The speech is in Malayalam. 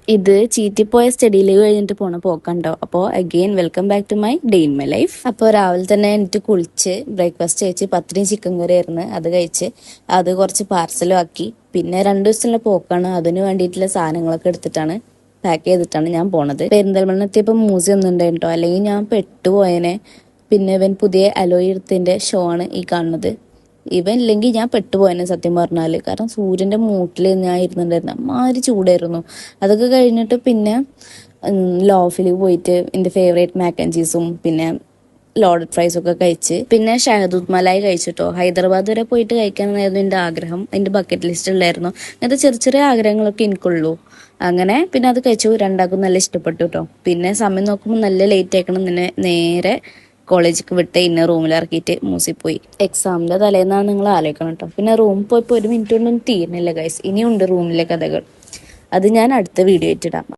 ഇത് ചീറ്റിപ്പോയ സ്റ്റഡി ലീവ് കഴിഞ്ഞിട്ട് പോണ പോക്കണ്ടോ. അപ്പോൾ again welcome back to my day in my life. അപ്പോൾ രാവിലെ തന്നെ എനിക്ക് കുളിച്ച് ബ്രേക്ക്ഫാസ്റ്റ് കഴിച്ച് പത്തിരിയും ചിക്കൻ കറി ആയിരുന്നു, അത് കഴിച്ച് അത് കുറച്ച് പാർസലും ആക്കി. പിന്നെ 2 ദിവസത്തിനുള്ള പോക്കാണ്, അതിന് വേണ്ടിയിട്ടുള്ള സാധനങ്ങളൊക്കെ എടുത്തിട്ടാണ് പാക്ക് ചെയ്തിട്ടാണ് ഞാൻ പോണത്. പെരിന്തൽമണ്ണ എത്തിയപ്പോൾ മ്യൂസിയം ഒന്നും ഉണ്ടായിട്ടോ, അല്ലെങ്കിൽ ഞാൻ പെട്ടുപോയനെ. പിന്നെ ഇവൻ പുതിയ അലോയ് എടുത്തതിൻ്റെ ഷോ ആണ് ഈ കാണുന്നത്. ഇവൻ ഇല്ലെങ്കിൽ ഞാൻ പെട്ടുപോയനെ സത്യം പറഞ്ഞാൽ. കാരണം സൂര്യൻ്റെ മൂട്ടിൽ ഞാൻ ഇരുന്നുണ്ടായിരുന്നു, അമ്മാതിരി ചൂടായിരുന്നു. അതൊക്കെ കഴിഞ്ഞിട്ട് പിന്നെ ലോഫിൽ പോയിട്ട് എൻ്റെ ഫേവറേറ്റ് മാക്ക് ആൻഡ് ചീസും പിന്നെ ലോഡഡ് ഫ്രൈസും ഒക്കെ കഴിച്ച് പിന്നെ ഷഹദൂത്ത് മലായി കഴിച്ചിട്ടോ. ഹൈദരാബാദ് വരെ പോയിട്ട് കഴിക്കാനായിരുന്നു എൻ്റെ ആഗ്രഹം, എൻ്റെ ബക്കറ്റ് ലിസ്റ്റിലായിരുന്നു. അങ്ങനത്തെ ചെറിയ ചെറിയ ആഗ്രഹങ്ങളൊക്കെ എനിക്കുള്ളൂ. അങ്ങനെ പിന്നെ അത് കഴിച്ചു, രണ്ടാൾക്കും നല്ല ഇഷ്ടപ്പെട്ടു കേട്ടോ. പിന്നെ സമയം നോക്കുമ്പോൾ നല്ല ലേറ്റ് ആക്കണം, തന്നെ നേരെ കോളേജിലേക്ക് വിട്ട് ഇന്ന റൂമിൽ ഇറക്കിയിട്ട് മൂസി പോയി. എക്സാമിൻ്റെ തലേന്നാണ് നിങ്ങൾ ആലോചിക്കണം കേട്ടോ. പിന്നെ റൂമിൽ പോയപ്പോൾ 1 മിനിറ്റ് കൊണ്ടൊന്നും തീരുന്നില്ല ഗൈസ്, ഇനിയുണ്ട് റൂമിലെ കഥകൾ. അത് ഞാൻ അടുത്ത വീഡിയോ ആയിട്ടിടാം.